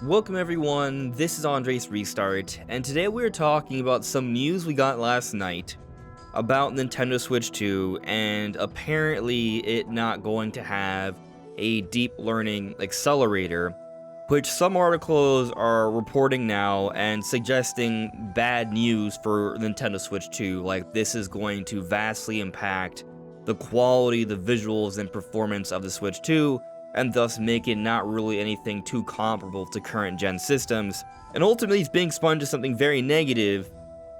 Welcome everyone, this is Andre's Restart, and today we're talking about some news we got last night about Nintendo Switch 2 and apparently it not going to have a deep learning accelerator, which some articles are reporting now and suggesting bad news for Nintendo Switch 2, like this is going to vastly impact the quality, the visuals, and performance of the Switch 2, and thus make it not really anything too comparable to current gen systems. And ultimately it's being spun to something very negative,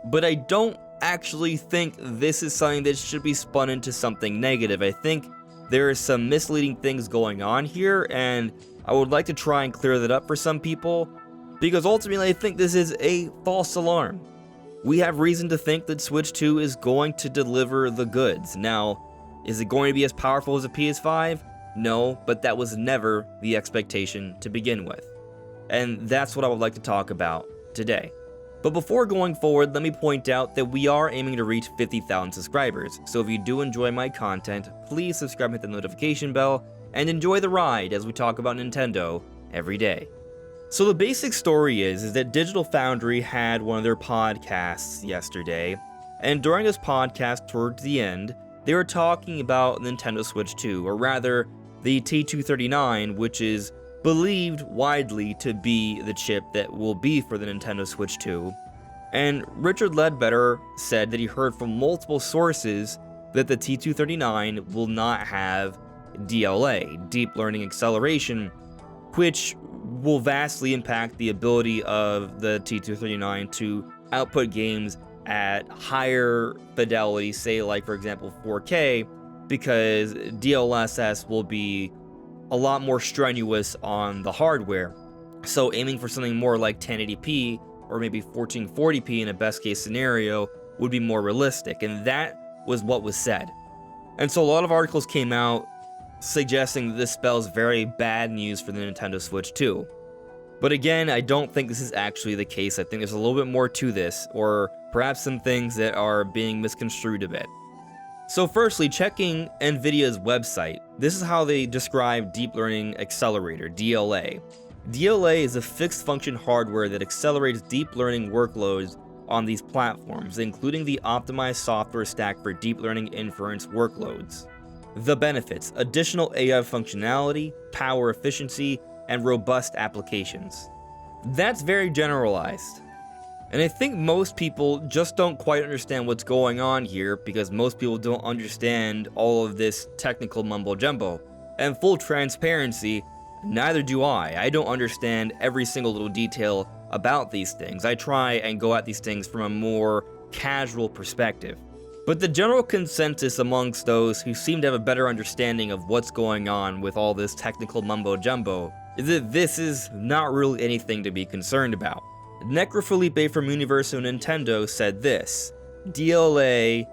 but I don't actually think this is something that should be spun into something negative. I think there are some misleading things going on here, and I would like to try and clear that up for some people, because ultimately I think this is a false alarm. We have reason to think that Switch 2 is going to deliver the goods. Now, is it going to be as powerful as a PS5? No, but that was never the expectation to begin with. And that's what I would like to talk about today. But before going forward, let me point out that we are aiming to reach 50,000 subscribers, so if you do enjoy my content, please subscribe and hit the notification bell, and enjoy the ride as we talk about Nintendo every day. So the basic story is that Digital Foundry had one of their podcasts yesterday, and during this podcast towards the end, they were talking about Nintendo Switch 2, or rather, the T239, which is believed widely to be the chip that will be for the Nintendo Switch 2. And Richard Ledbetter said that he heard from multiple sources that the T239 will not have DLA, Deep Learning Acceleration, which will vastly impact the ability of the T239 to output games at higher fidelity, say like for example 4K, because DLSS will be a lot more strenuous on the hardware. So aiming for something more like 1080p or maybe 1440p in a best case scenario would be more realistic, and that was what was said. And so a lot of articles came out suggesting that this spells very bad news for the Nintendo Switch 2. But again, I don't think this is actually the case. I think there's a little bit more to this, or perhaps some things that are being misconstrued a bit. So firstly, checking nvidia's website, this is how they describe Deep Learning Accelerator, DLA. DLA is a fixed function hardware that accelerates deep learning workloads on these platforms, including the optimized software stack for deep learning inference workloads. The benefits: additional AI functionality, power efficiency, and robust applications. That's very generalized. And I think most people just don't quite understand what's going on here, because most people don't understand all of this technical mumbo jumbo. And full transparency, neither do I. I don't understand every single little detail about these things. I try and go at these things from a more casual perspective. But the general consensus amongst those who seem to have a better understanding of what's going on with all this technical mumbo jumbo is that this is not really anything to be concerned about. Necrofelipe from Universo Nintendo said this: DLA,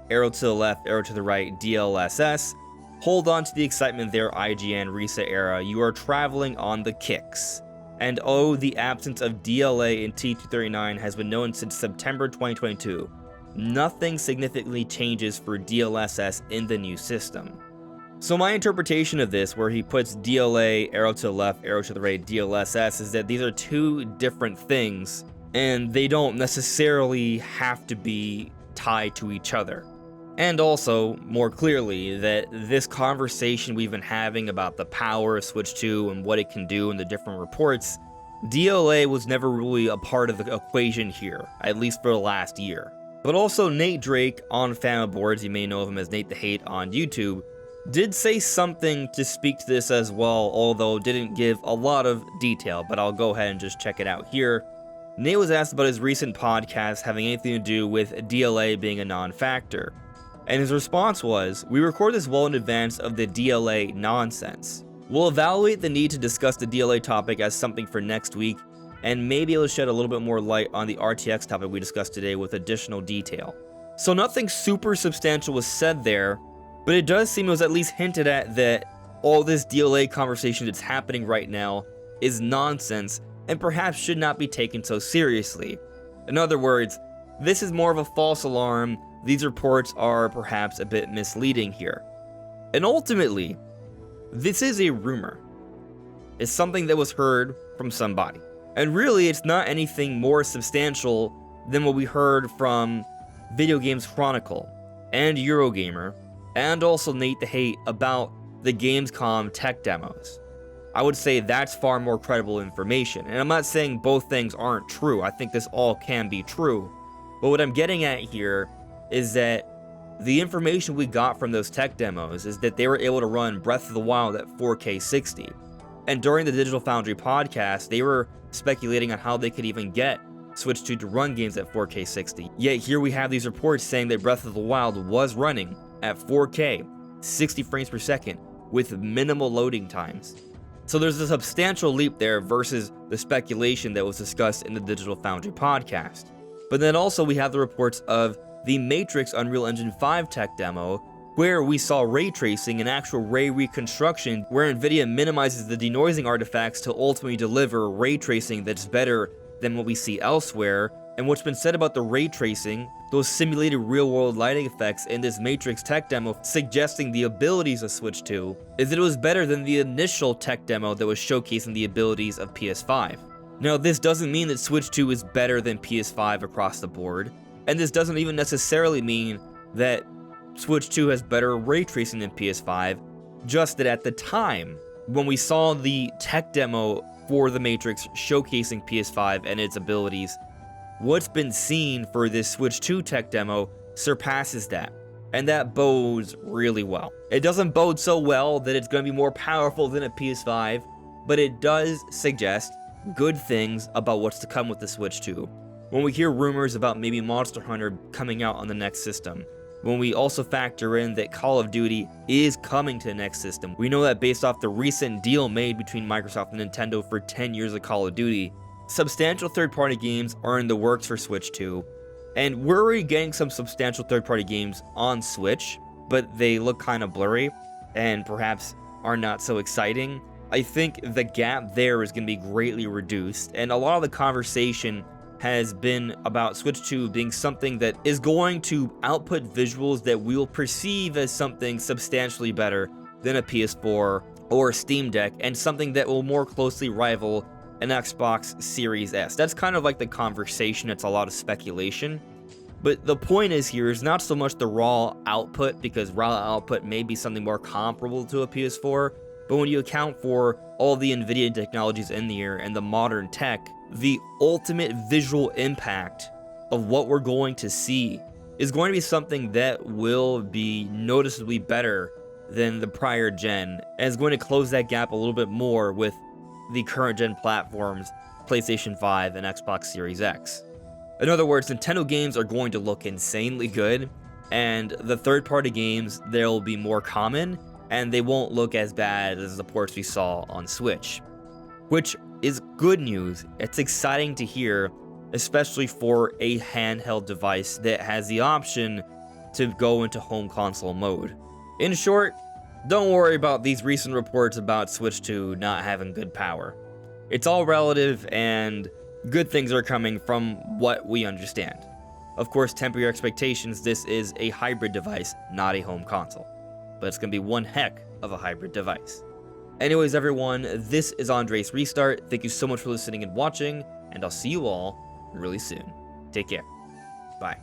arrow to the left, arrow to the right, DLSS, hold on to the excitement there, IGN Reset era, you are traveling on the kicks. And oh, the absence of DLA in T239 has been known since September 2022. Nothing significantly changes for DLSS in the new system. So my interpretation of this, where he puts DLA, arrow to the left, arrow to the right, DLSS, is that these are two different things, and they don't necessarily have to be tied to each other. And also, more clearly, that this conversation we've been having about the power of Switch 2 and what it can do in the different reports, DLA was never really a part of the equation here, at least for the last year. But also Nate Drake on Fanaboards, you may know of him as Nate the Hate on YouTube, did say something to speak to this as well, although didn't give a lot of detail, but I'll go ahead and just check it out here. Nate was asked about his recent podcast having anything to do with DLA being a non-factor, and his response was, "We record this well in advance of the DLA nonsense. We'll evaluate the need to discuss the DLA topic as something for next week, and maybe it'll shed a little bit more light on the RTX topic we discussed today with additional detail." So nothing super substantial was said there, but it does seem it was at least hinted at that all this DLA conversation that's happening right now is nonsense and perhaps should not be taken so seriously. In other words, this is more of a false alarm. These reports are perhaps a bit misleading here. And ultimately, this is a rumor. It's something that was heard from somebody. And really, it's not anything more substantial than what we heard from Video Games Chronicle and Eurogamer, and also Nate the Hate about the Gamescom tech demos. I would say that's far more credible information. And I'm not saying both things aren't true. I think this all can be true. But what I'm getting at here is that the information we got from those tech demos is that they were able to run Breath of the Wild at 4K 60. And during the Digital Foundry podcast, they were speculating on how they could even get Switch 2 to run games at 4K 60. Yet here we have these reports saying that Breath of the Wild was running at 4K, 60 frames per second, with minimal loading times. So there's a substantial leap there versus the speculation that was discussed in the Digital Foundry podcast. But then also we have the reports of the Matrix Unreal Engine 5 tech demo, where we saw ray tracing and actual ray reconstruction, where nvidia minimizes the denoising artifacts to ultimately deliver ray tracing that's better than what we see elsewhere. And what's been said about the ray tracing, those simulated real-world lighting effects in this Matrix tech demo suggesting the abilities of Switch 2, is that it was better than the initial tech demo that was showcasing the abilities of PS5. Now, this doesn't mean that Switch 2 is better than PS5 across the board, and this doesn't even necessarily mean that Switch 2 has better ray tracing than PS5, just that at the time, when we saw the tech demo for the Matrix showcasing PS5 and its abilities, what's been seen for this Switch 2 tech demo surpasses that, and that bodes really well. It doesn't bode so well that it's going to be more powerful than a PS5, but it does suggest good things about what's to come with the Switch 2. When we hear rumors about maybe Monster Hunter coming out on the next system, when we also factor in that Call of Duty is coming to the next system, we know that based off the recent deal made between Microsoft and Nintendo for 10 years of Call of Duty, substantial third-party games are in the works for Switch 2, and we're already getting some substantial third-party games on Switch, but they look kind of blurry and perhaps are not so exciting. I think the gap there is going to be greatly reduced, and a lot of the conversation has been about Switch 2 being something that is going to output visuals that we'll perceive as something substantially better than a PS4 or a Steam Deck, and something that will more closely rival an Xbox Series S. That's kind of like the conversation. It's a lot of speculation. But the point is here is not so much the raw output, because raw output may be something more comparable to a PS4, but when you account for all the NVIDIA technologies in there and the modern tech, the ultimate visual impact of what we're going to see is going to be something that will be noticeably better than the prior gen, and is going to close that gap a little bit more with the current gen platforms, PlayStation 5 and Xbox Series X. In other words, Nintendo games are going to look insanely good, and the third-party games, they'll be more common, and they won't look as bad as the ports we saw on Switch, which is good news. It's exciting to hear, especially for a handheld device that has the option to go into home console mode. In short, don't worry about these recent reports about Switch 2 not having good power. It's all relative, and good things are coming from what we understand. Of course, temper your expectations. This is a hybrid device, not a home console, but it's going to be one heck of a hybrid device. Anyways, everyone, this is Andre's Restart. Thank you so much for listening and watching, and I'll see you all really soon. Take care. Bye.